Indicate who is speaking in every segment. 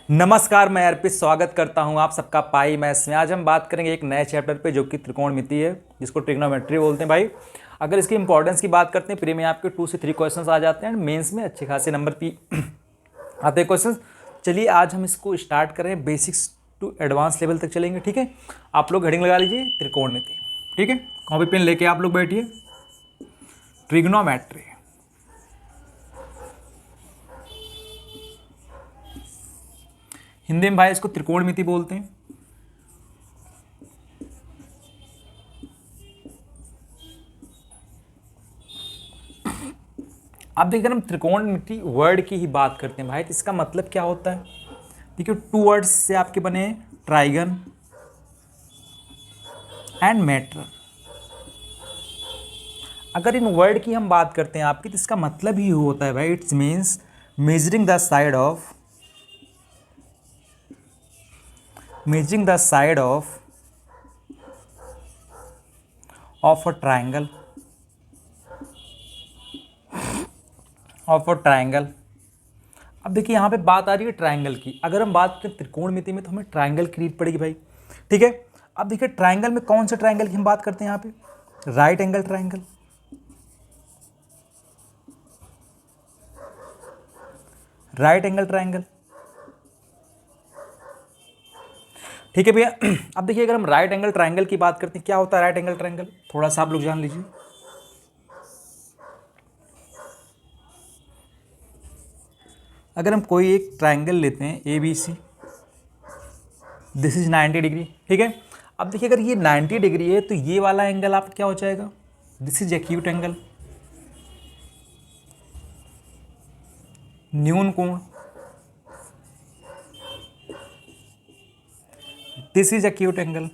Speaker 1: नमस्कार, मैं अर्पित स्वागत करता हूं आप सबका पाई मैथ्स में। आज हम बात करेंगे एक नए चैप्टर पे जो कि त्रिकोणमिति है, जिसको ट्रिग्नोमेट्री बोलते हैं भाई। अगर इसकी इंपॉर्टेंस की बात करते हैं, प्री में आपके 2 से 3 क्वेश्चंस आ जाते हैं एंड मेंस में अच्छे खासे नंबर भी आते हैं क्वेश्चन। चलिए आज हम इसको स्टार्ट करें, बेसिक्स टू एडवांस लेवल तक चलेंगे, ठीक है। आप लोग हेडिंग लगा लीजिए त्रिकोणमिति, ठीक है। कॉपी पेन लेके आप लोग बैठिए। ट्रिग्नोमेट्री, हिंदी में भाई इसको त्रिकोणमिति बोलते हैं। अब देखिए, अगर हम त्रिकोणमिति वर्ड की ही बात करते हैं भाई, तो इसका मतलब क्या होता है। देखिए, 2 वर्ड्स से आपके बने ट्राइगन एंड मेट्रन। अगर इन वर्ड की हम बात करते हैं आपकी, तो इसका मतलब ही होता है भाई, it's means measuring the side of a triangle अब देखिए यहाँ पे बात आ रही है ट्रायंगल की। अगर हम बात करें त्रिकोणमिति में, तो हमें ट्रायंगल की नीड पड़ेगी भाई, ठीक है। अब देखिए ट्रायंगल में कौन से ट्रायंगल की हम बात करते हैं यहाँ पे, राइट एंगल ट्रायंगल, ठीक है भैया। अब देखिए, अगर हम राइट एंगल ट्रायंगल की बात करते हैं, क्या होता है राइट एंगल ट्रायंगल, थोड़ा सा आप लोग जान लीजिए। अगर हम कोई एक ट्रायंगल लेते हैं ABC, दिस इज 90 डिग्री, ठीक है। अब देखिए, अगर ये 90 डिग्री है, तो ये वाला एंगल आप क्या हो जाएगा, दिस इज एक्यूट एंगल, न्यून कोण, दिस इज एक्यूट एंगल,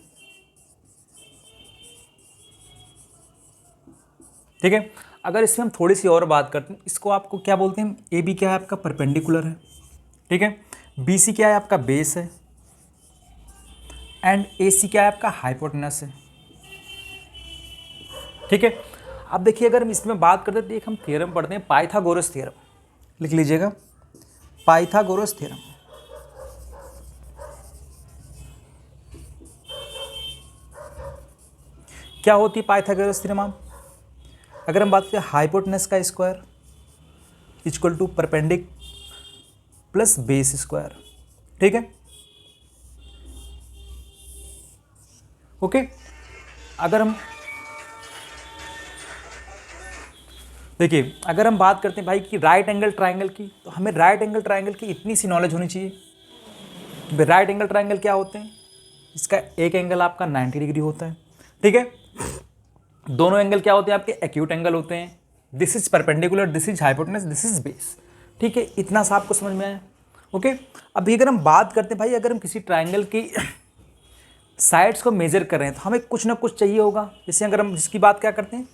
Speaker 1: ठीक है। अगर इसमें हम थोड़ी सी और बात करते हैं, इसको आपको क्या बोलते हैं, AB क्या है आपका परपेंडिकुलर है, ठीक है। BC क्या है आपका बेस है, एंड AC क्या है आपका हाइपोटेनस है, ठीक है। अब देखिए, अगर हम इसमें बात करते हैं, तो एक हम थ्योरम पढ़ते हैं, पाइथागोरस थ्योरम, लिख लीजिएगा, पाइथागोरस थ्योरम। क्या होती है पाइथागोरस थ्योरम आप, अगर हम बात करें हाइपोटेनस का square equal to perpendicular plus base square, ठीक है, ओके। अगर हम देखिए, अगर हम बात करते हैं भाई कि राइट एंगल ट्रायंगल की, तो हमें राइट एंगल ट्रायंगल की इतनी सी नॉलेज होनी चाहिए कि राइट एंगल ट्रायंगल क्या होते हैं। इसका एक एंगल आपका 90 डिग्री होता है, ठीक है। दोनों एंगल क्या होते हैं आपके, एक्यूट एंगल होते हैं, this is perpendicular, this is hypotenuse, this is base, ठीक है। इतना सा आपको समझ में आया, ओके। अभी अगर हम बात करते हैं भाई, अगर हम किसी ट्रायंगल की साइड्स को मेजर कर रहे हैं, तो हमें कुछ ना कुछ चाहिए होगा। जैसे अगर हम इसकी बात क्या करते हैं,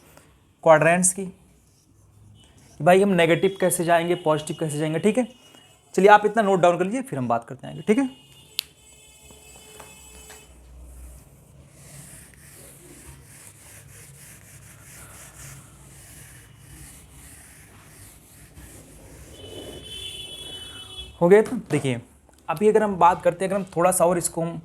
Speaker 1: क्वाड्रेंट्स की, कि भाई हम नेगेटिव कैसे जाएंगे, पॉजिटिव कैसे जाएंगे, ठीक है। चलिए आप इतना नोट डाउन कर लीजिए, फिर हम बात करते हैं, ठीक है। हो गया। तो देखिए, अभी अगर हम बात करते हैं, अगर हम थोड़ा सा और इसको हम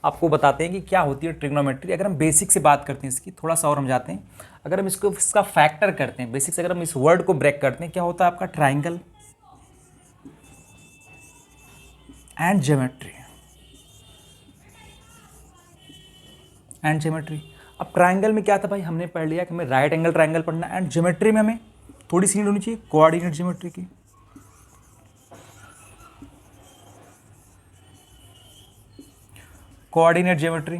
Speaker 1: आपको बताते हैं कि क्या होती है ट्रिग्नोमेट्री। अगर हम बेसिक से बात करते हैं इसकी, थोड़ा सा और हम जाते हैं। अगर हम इसका फैक्टर करते हैं बेसिक से, अगर हम इस वर्ड को ब्रेक करते हैं, क्या होता है आपका ट्राइंगल एंड ज्योमेट्री। अब ट्राइंगल में क्या था भाई, हमने पढ़ लिया कि हमें राइट एंगल ट्राइंगल पढ़ना है, एंड ज्योमेट्री में हमें थोड़ी सी नीड होनी चाहिए कोऑर्डिनेट ज्योमेट्री की, कोऑर्डिनेट ज्योमेट्री,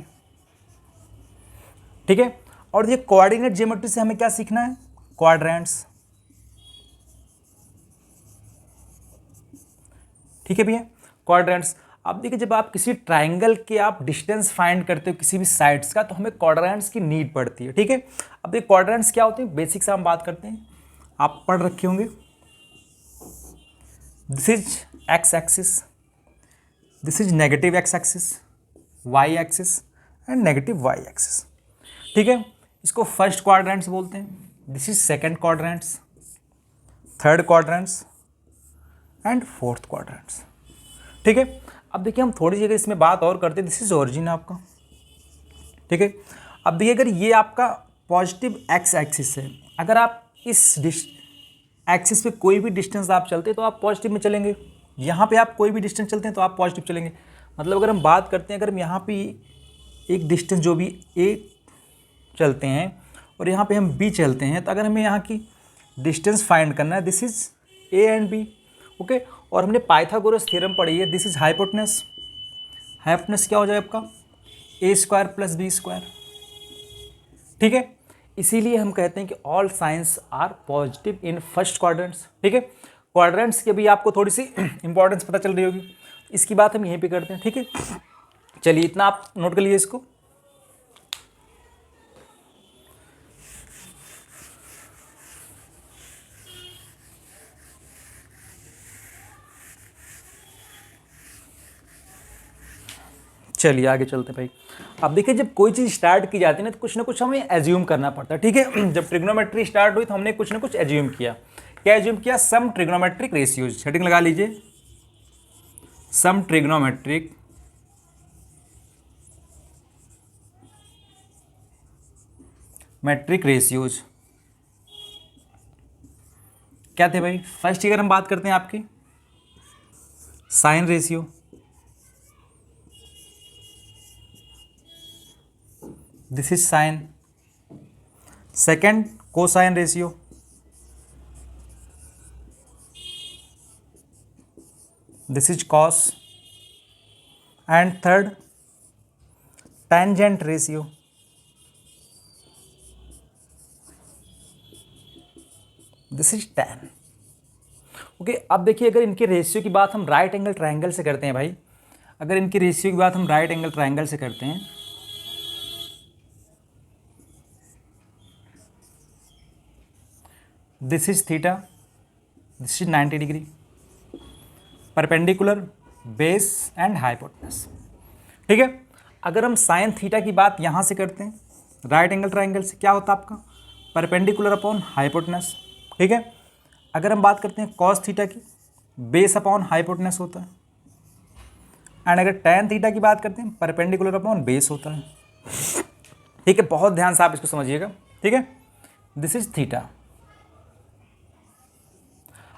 Speaker 1: ठीक है। और ये कोऑर्डिनेट ज्योमेट्री से हमें क्या सीखना है, क्वाड्रेंट्स, ठीक है भैया, क्वाड्रेंट्स। अब देखिए, जब आप किसी ट्राइंगल के आप डिस्टेंस फाइंड करते हो किसी भी साइड्स का, तो हमें क्वाड्रेंट्स की नीड पड़ती है, ठीक है। अब ये क्वाड्रेंट्स क्या होते हैं, बेसिक से हम बात करते हैं, आप पढ़ रखे होंगे। This is x axis, this is negative x axis, y axis and negative y axis, ठीक है। इसको फर्स्ट क्वाड्रेंट्स बोलते हैं, this is second quadrants, third quadrants and fourth quadrants, ठीक है। अब देखिए हम थोड़ी सी अगर इसमें बात और करते हैं, दिस इज ओरिजिन आपका, ठीक है। अब देखिए अगर ये आपका पॉजिटिव एक्स एक्सिस है, अगर आप इस एक्सिस पे कोई भी डिस्टेंस आप चलते हैं तो आप पॉजिटिव में चलेंगे, यहाँ पे आप कोई भी डिस्टेंस चलते हैं तो आप पॉजिटिव चलेंगे। मतलब अगर हम बात करते हैं, अगर हम यहाँ पे एक डिस्टेंस जो भी ए चलते हैं और यहाँ पे हम बी चलते हैं, तो अगर हमें यहाँ की डिस्टेंस फाइंड करना है, this is A and B, okay. और हमने पाइथागोरस थ्योरम पढ़ी है, दिस इज हाइपोटेनस। हाइपोटेनस क्या हो जाए आपका, A square plus B square, ठीक है। इसीलिए हम कहते हैं कि all science are positive in first quadrants, ठीक है। क्वाड्रेंट्स की अभी आपको थोड़ी सी इंपॉर्टेंस पता चल रही होगी, इसकी बात हम यहीं पे करते हैं, ठीक है। चलिए इतना आप नोट कर लीजिए इसको। चलिए आगे चलते हैं भाई। अब देखिए जब कोई चीज़ स्टार्ट की जाती है ना, तो कुछ ना कुछ हमें एज्यूम करना पड़ता है, ठीक है। जब ट्रिग्नोमेट्री स्टार्ट हुई तो हमने कुछ ना कुछ एज्यूम किया। क्या एज्यूम किया, सम ट्रिग्नोमेट्रिक रेशियोज, हेडिंग लगा लीजिए, सम ट्रिग्नोमेट्रिक मैट्रिक रेशियोज। क्या थे भाई, फर्स्ट अगर हम बात करते हैं आपकी sine ratio, this is sine. Second cosine ratio, this is cos. And third tangent ratio, this is tan, okay. अब देखिए अगर इनके रेशियो की बात हम राइट एंगल ट्रायंगल से करते हैं भाई, अगर इनके रेशियो की बात हम राइट एंगल ट्रायंगल से करते हैं, this is theta, this is 90 degree, perpendicular, base and hypotenuse, ठीक है। अगर हम साइन थीटा की बात यहाँ से करते हैं राइट एंगल ट्रायंगल से, क्या होता है आपका, परपेंडिकुलर अपॉन हाइपोटेनस, ठीक है। अगर हम बात करते हैं कॉस थीटा की, बेस अपॉन हाइपोटेनस होता है। एंड अगर टैन थीटा की बात करते हैं, परपेंडिकुलर अपॉन बेस होता है, ठीक है। बहुत ध्यान से आप इसको समझिएगा, ठीक है। This is theta.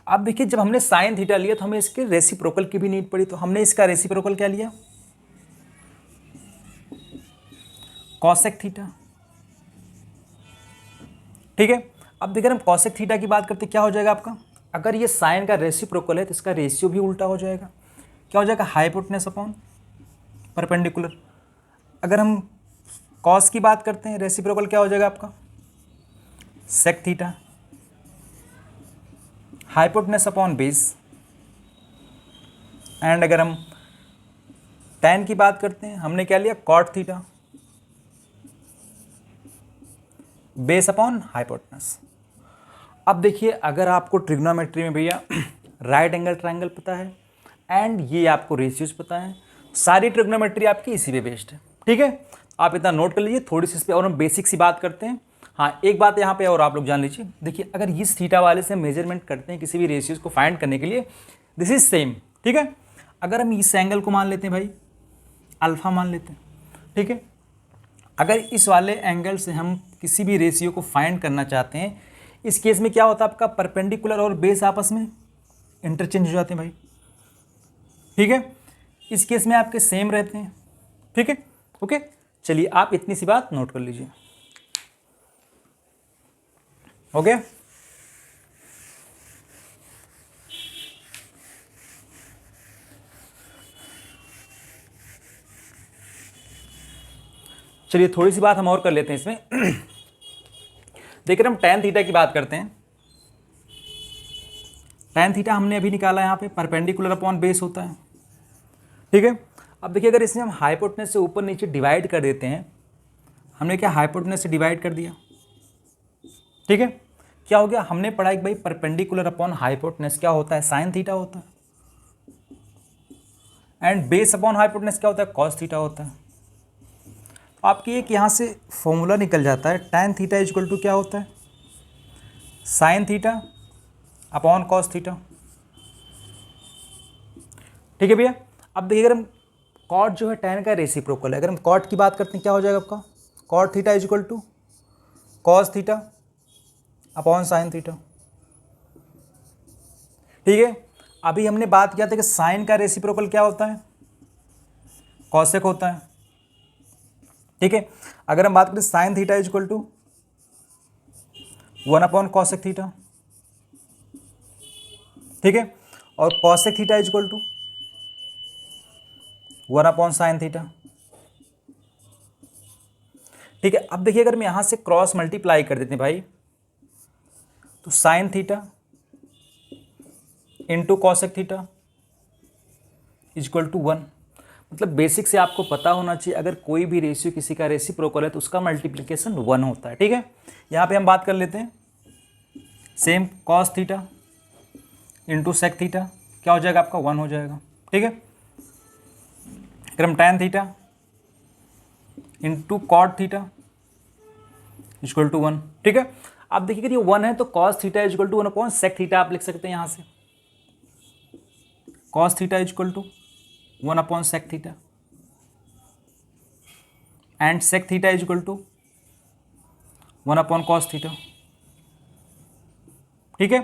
Speaker 1: अब देखिए जब हमने साइन थीटा लिया तो हमें इसके रेसिप्रोकल की भी नीड पड़ी, तो हमने इसका रेसिप्रोकल क्या लिया, कॉसेक थीटा, ठीक है। अब देखिए हम कॉसेक थीटा की बात करते क्या हो जाएगा आपका, अगर ये साइन का रेसिप्रोकल है तो इसका रेशियो भी उल्टा हो जाएगा, क्या हो जाएगा, हाइपोटेनस अपॉन परपेंडिकुलर। अगर हम कॉस की बात करते हैं, रेसिप्रोकल क्या हो जाएगा आपका, sec theta, hypotenuse upon base. And अगर हम टैन की बात करते हैं, हमने क्या लिया, cot theta, base upon hypotenuse. अब देखिए अगर आपको ट्रिग्नोमेट्री में भैया राइट एंगल ट्रायंगल पता है एंड ये आपको रेशियोज पता है, सारी ट्रिग्नोमेट्री आपकी इसी पे बेस्ड है, ठीक है। आप इतना नोट कर लीजिए। थोड़ी सी इस पर और हम बेसिक सी बात करते हैं। हाँ एक बात यहाँ पे और आप लोग जान लीजिए, देखिए अगर इस थीटा वाले से मेजरमेंट करते हैं किसी भी रेशियोज को फाइंड करने के लिए, दिस इज सेम, ठीक है। अगर हम इस एंगल को मान लेते हैं भाई अल्फा मान लेते हैं, ठीक है। अगर इस वाले एंगल से हम किसी भी रेशियो को फाइंड करना चाहते हैं, इस केस में क्या होता है आपका, परपेंडिकुलर और बेस आपस में इंटरचेंज हो जाते हैं भाई, ठीक है। इस केस में आपके सेम रहते हैं, ठीक है, ओके। चलिए आप इतनी सी बात नोट कर लीजिए, ओके। चलिए थोड़ी सी बात हम और कर लेते हैं इसमें। देखिए हम टैन थीटा की बात करते हैं। टैन थीटा हमने अभी निकाला, यहाँ पे परपेंडिकुलर अपॉन बेस होता है, ठीक है। अब देखिए अगर इसमें हम हाइपोटेनस से ऊपर नीचे डिवाइड कर देते हैं, हमने क्या हाइपोटेनस से डिवाइड कर दिया, ठीक है। क्या हो गया, हमने पढ़ा कि भाई परपेंडिकुलर अपॉन हाइपोटेनस क्या होता है, साइन थीटा होता है। एंड बेस अपॉन हाइपोटेनस क्या होता है, कॉस थीटा होता है। तो आपकी एक यहाँ से फॉर्मूला निकल जाता है, टैन थीटा इक्वल टू क्या होता है, sine theta upon cos theta, ठीक है भैया। अब देखिए अगर हम कॉट जो है tan का रेसिप्रोकल है, अगर हम कॉट की बात करते हैं क्या हो जाएगा आपका, cot theta is equal to cos theta upon sine theta. ठीक है, अभी हमने बात किया था कि साइन का रेसिप्रोकल क्या होता है, कॉसेक होता है। ठीक है, अगर हम बात करें sine theta is equal to 1 upon cosec theta. ठीक है, और cosec theta is equal to 1 upon sine theta. ठीक है, अब देखिए अगर मैं यहां से क्रॉस मल्टीप्लाई कर देते हैं भाई, तो sine theta into cosec theta is equal to 1। मतलब बेसिक से आपको पता होना चाहिए अगर कोई भी रेशियो किसी का रेसिप्रोकल है तो उसका मल्टीप्लिकेशन 1 होता है। ठीक है, यहां पे हम बात कर लेते हैं same cos theta into sec theta, क्या हो जाएगा आपका 1 हो जाएगा। ठीक है, अगर हम tan theta into cot theta equal to 1। ठीक है, अब देखिए अगर ये 1 है तो cos theta equal to 1 upon sec theta आप लिख सकते हैं यहां से, cos theta equal to 1 upon sec theta and sec theta equal to 1 upon cos theta. ठीक है,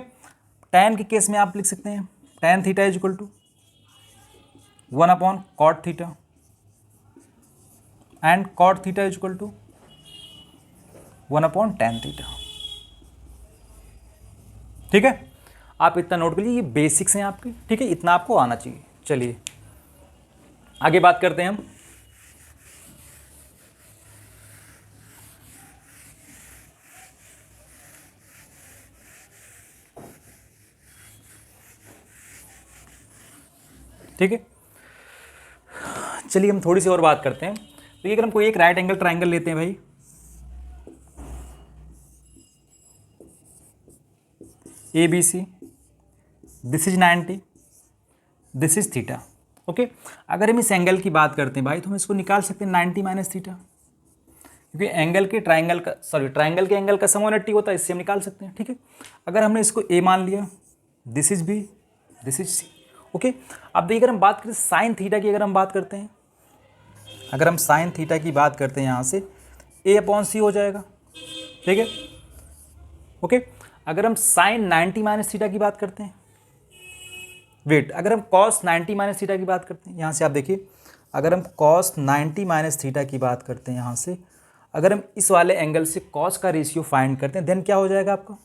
Speaker 1: tan के केस में आप लिख सकते हैं tan theta equal to 1 upon cot theta and cot theta equal to 1 upon tan theta. ठीक है, आप इतना नोट कर लीजिए, ये बेसिक्स हैं आपके। ठीक है, इतना आपको आना चाहिए। चलिए आगे बात करते हैं हम। ठीक है, चलिए हम थोड़ी सी और बात करते हैं। देखिए अगर हम कोई एक राइट एंगल ट्राइंगल लेते हैं भाई, A B C, this is 90, this is theta. Okay, अगर हम इस एंगल की बात करते हैं भाई तो हम इसको निकाल सकते हैं 90 माइनस थीटा, क्योंकि एंगल के ट्राइंगल का ट्राइंगल के एंगल का सम 180 होता है, इससे हम निकाल सकते हैं। ठीक है, अगर हमने इसको ए मान लिया, this is B, this is C. Okay, अब देखिए अगर हम बात करें साइन थीटा की, अगर हम बात करते हैं, अगर हम साइन थीटा की बात करते हैं यहाँ से ए अपॉन सी हो जाएगा। ठीक है, ओके, अगर हम साइन 90 माइनस थीटा की बात करते हैं, वेट, अगर हम कॉस 90 माइनस थीटा की बात करते हैं, यहाँ से आप देखिए अगर हम कॉस 90 माइनस थीटा की बात करते हैं, यहाँ से अगर हम इस वाले एंगल से कॉस का रेशियो फाइंड करते हैं, देन क्या हो जाएगा आपका।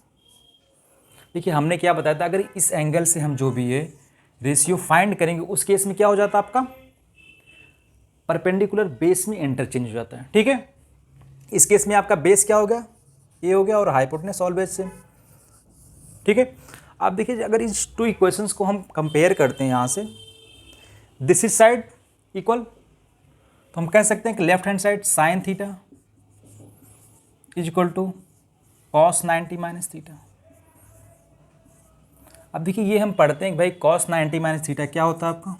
Speaker 1: देखिए हमने क्या बताया था, अगर इस एंगल से हम जो भी है रेशियो फाइंड करेंगे उस केस में क्या हो जाता है आपका, परपेंडिकुलर बेस में इंटरचेंज हो जाता है। ठीक है, इस केस में आपका बेस क्या हो गया, ए हो गया, और हाइपोटेनस ऑलवेज सेम। ठीक है, आप देखिए अगर इस टू इक्वेशंस को हम कंपेयर करते हैं यहाँ से, दिस इज साइड इक्वल, तो हम कह सकते हैं कि left hand side sine theta is equal to cos 90 minus theta. अब देखिए ये हम पढ़ते हैं कि भाई कॉस 90 माइनस थीटा क्या होता है आपका,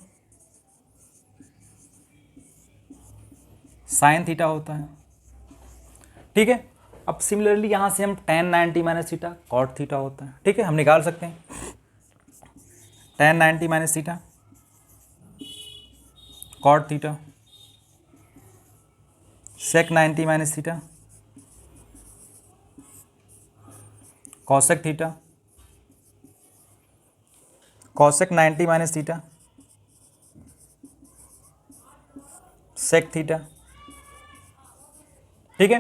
Speaker 1: साइन थीटा होता है। ठीक है, अब सिमिलरली यहाँ से हम tan 90 minus theta cot theta होता है। ठीक है, हम निकाल सकते हैं tan 90 minus theta cot theta sec 90 minus theta cosec theta cosec 90 minus theta sec theta. ठीक है,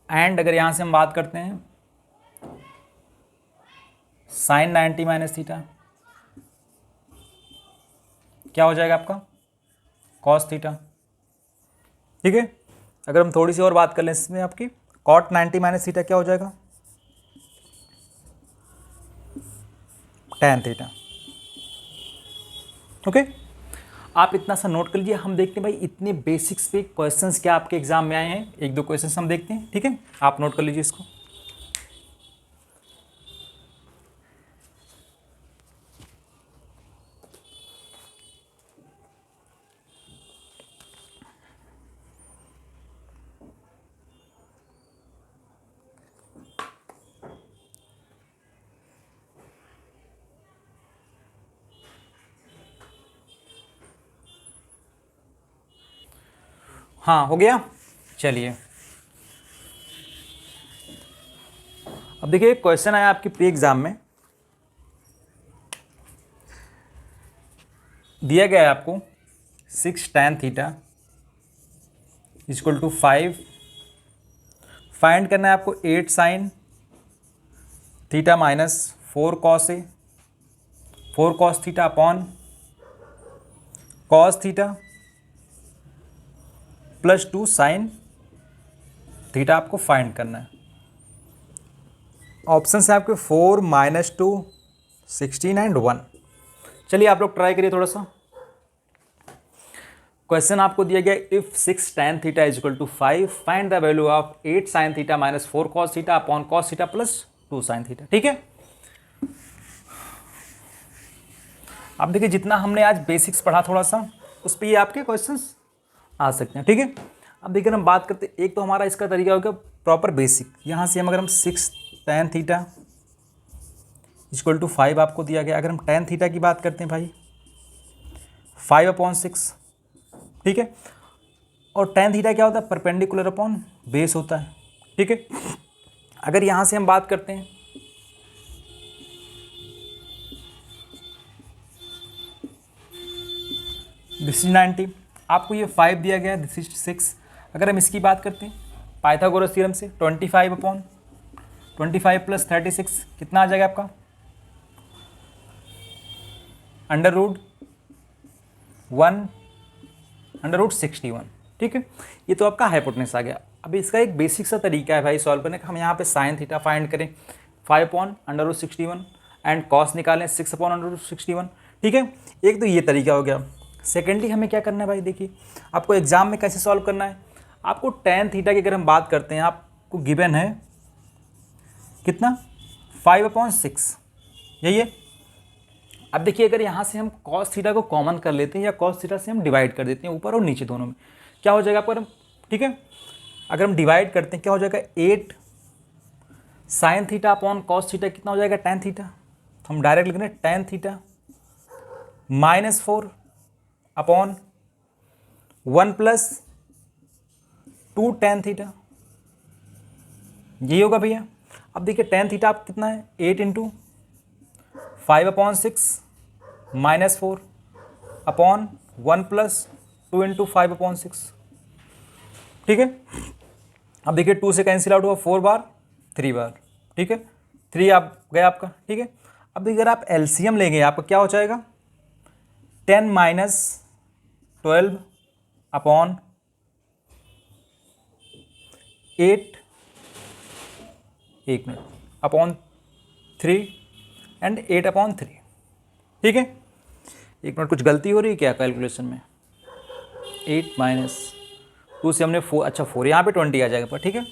Speaker 1: एंड अगर यहाँ से हम बात करते हैं साइन 90 माइनस थीटा, क्या हो जाएगा आपका, कॉस थीटा। ठीक है, अगर हम थोड़ी सी और बात कर लें इसमें आपकी कॉट 90 माइनस थीटा क्या हो जाएगा, tan थीटा। ओके, आप इतना सा नोट कर लीजिए। हम देखते हैं भाई इतने बेसिक्स पे क्वेश्चंस क्या आपके एग्जाम में आए हैं, एक दो क्वेश्चंस हम देखते हैं। ठीक है, आप नोट कर लीजिए इसको। हाँ हो गया। चलिए अब देखिए एक क्वेश्चन आया आपके प्री एग्जाम में, दिया गया है आपको 6 tan theta equal to 5, find करना है आपको 8 sin theta minus 4 cos A, 4 cos theta upon cos theta plus 2 sin theta आपको फाइंड करना है। ऑप्शन है आपके 4 -2 16 एंड 1। चलिए आप लोग ट्राई करिए थोड़ा सा। क्वेश्चन आपको दिया गया if 6 tan theta is equal to 5 find the value of 8 sin theta minus 4 cos theta upon cos theta plus 2 sin theta. ठीक है, अब देखिए जितना हमने आज बेसिक्स पढ़ा थोड़ा सा उस पर ये आपके क्वेश्चंस आ सकते हैं। ठीक है, अब देखिए हम बात करते हैं, एक तो हमारा इसका तरीका होगा प्रॉपर बेसिक। यहाँ से हम अगर हम 6 tan थीटा इक्वल टू 5 आपको दिया गया, अगर हम tan थीटा की बात करते हैं भाई 5/6, ठीक है, और tan थीटा क्या होता है, परपेंडिकुलर अपॉन बेस होता है। ठीक है, अगर यहाँ से हम बात करते हैं दिस इज 90, आपको ये 5 दिया गया, दिस इज 6। अगर हम इसकी बात करते हैं पाइथागोरस थ्योरम से 25/25 प्लस 36 कितना आ जाएगा आपका, √1/√61। ठीक है, ये तो आपका हाइपोटेनस आ गया। अभी इसका एक बेसिक सा तरीका है भाई सॉल्व करने का। हम यहाँ पे साइन थीटा फाइंड करें 5/√61 एंड कॉस निकालें 6/√61। ठीक है, एक तो ये तरीका हो गया। सेकेंडली हमें क्या करना है भाई, देखिए आपको एग्जाम में कैसे सॉल्व करना है। आपको tan थीटा की अगर हम बात करते हैं, आपको गिवन है कितना 5/6, यही है। अब देखिए अगर यहाँ से हम cos थीटा को कॉमन कर लेते हैं या cos थीटा से हम डिवाइड कर देते हैं ऊपर और नीचे दोनों में, क्या हो जाएगा पर, ठीक है, अगर हम डिवाइड करते हैं क्या हो जाएगा 8 sin थीटा अपॉन cos थीटा कितना हो जाएगा tan थीटा। हम डायरेक्ट लिख रहे हैं tan theta -4 upon 1 + 2 tan theta, यही होगा भैया। अब देखिए tan थीटा आप कितना है 8 × 5/6 -4 अपॉन 1 + 2 × 5/6। ठीक है, अब देखिए 2 से कैंसिल आउट हुआ 4 बार 3 बार। ठीक है, 3 आप गया आपका। ठीक है, अब अगर आप एलसीएम लेंगे आपका क्या हो जाएगा 10 - 12 अपॉन 8, एक मिनट, अपॉन 3 एंड 8/3। ठीक है, एक मिनट कुछ गलती हो रही है क्या कैलकुलेशन में, 8 - 2 से हमने 4, अच्छा 4 यहाँ पे 20 आ जाएगा पर। ठीक है,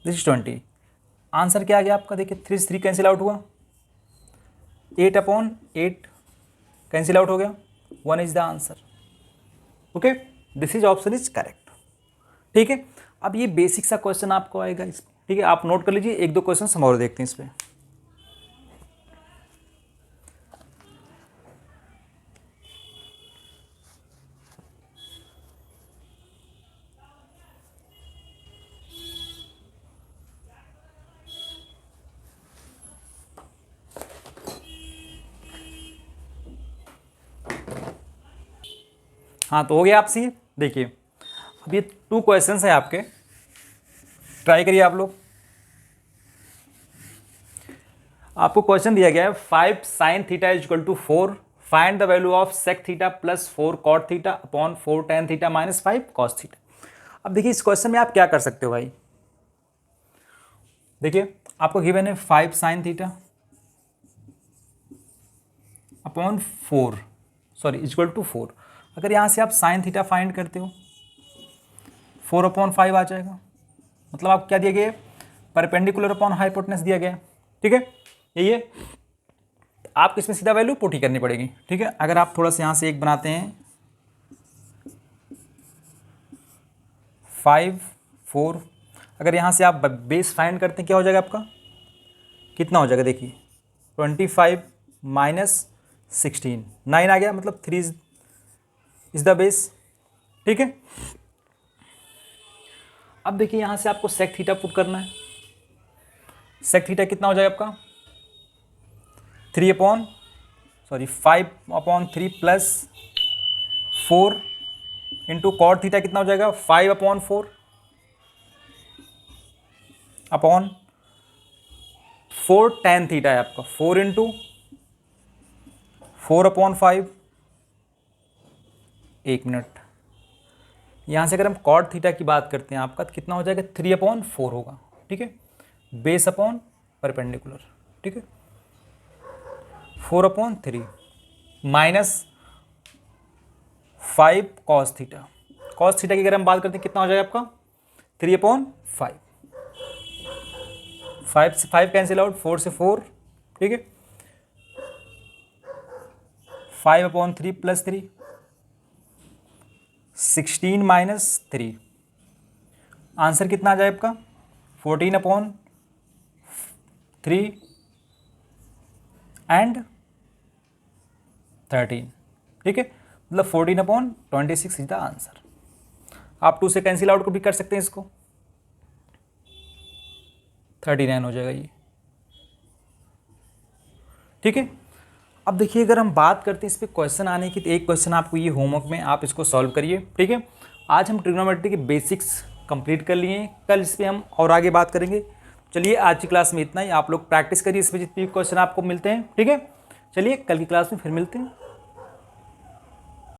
Speaker 1: दिस इज 20। आंसर क्या आ गया आपका, देखिए 3 से 3 कैंसिल आउट हुआ, 8/8 कैंसिल आउट हो गया, 1 is the answer. Okay, this is option is correct. ठीक है, अब ये बेसिक सा क्वेश्चन आपको आएगा इस, ठीक है, आप नोट कर लीजिए। एक दो क्वेश्चन हम और देखते हैं इस पर। हाँ तो हो गया आपसे। देखिए अब ये 2 क्वेश्चंस हैं आपके, ट्राई करिए आप लोग। आपको क्वेश्चन दिया गया है 5 sin theta is equal to 4 find the value of sec theta plus 4 cot theta upon 4 tan theta minus 5 cos theta. अब देखिए इस क्वेश्चन में आप क्या कर सकते हो भाई, देखिए आपको गिवन है 5 sin थीटा अपॉन 4 इक्वल टू 4। अगर यहाँ से आप sin थीटा फाइंड करते हो 4/5 आ जाएगा, मतलब आप क्या दिया गया, परपेंडिकुलर अपॉन हाइपोटेनस दिया गया। ठीक है, यही है, आपको इसमें सीधा वैल्यू पुट ही करनी पड़ेगी। ठीक है, अगर आप थोड़ा सा यहाँ से एक बनाते हैं 5 4, अगर यहाँ से आप बेस फाइंड करते हैं क्या हो जाएगा आपका, कितना हो जाएगा, देखिए 25 - 16 9 आ गया, मतलब 3 इज द बेस। ठीक है, अब देखिए यहाँ से आपको सेक थीटा पुट करना है। सेक थीटा कितना हो जाएगा आपका 5/3 प्लस 4 इंटू कॉट थीटा कितना हो जाएगा 5/4 अपॉन 4 tan थीटा है आपका 4 इंटू 4/5। एक मिनट, यहाँ से अगर हम कॉट थीटा की बात करते हैं आपका तो कितना हो जाएगा 3/4 होगा, ठीक है, बेस अपॉन परपेंडिकुलर, ठीक है, 4/3 minus 5 cos theta. Cos theta की अगर हम बात करते हैं कितना हो जाएगा आपका 3/5। 5 से 5 कैंसिल आउट, 4 से 4, ठीक है, 5/3 प्लस 3 16 माइनस 3। आंसर कितना आ जाए आपका 14/3 एंड 13, ठीक है, मतलब 14/26 इज द आंसर। आप 2 से कैंसिल आउट को भी कर सकते हैं, इसको 39 हो जाएगा ये, ठीक है। अब देखिए अगर हम बात करते हैं इस पर क्वेश्चन आने की, तो एक क्वेश्चन आपको ये होमवर्क में आप इसको सॉल्व करिए, ठीक है। आज हम ट्रिग्नोमेट्री के बेसिक्स कंप्लीट कर लिए, कल इस पर हम और आगे बात करेंगे। चलिए आज की क्लास में इतना ही, आप लोग प्रैक्टिस करिए इस पर जितने भी क्वेश्चन आपको मिलते हैं, ठीक है। चलिए कल की क्लास में फिर मिलते हैं।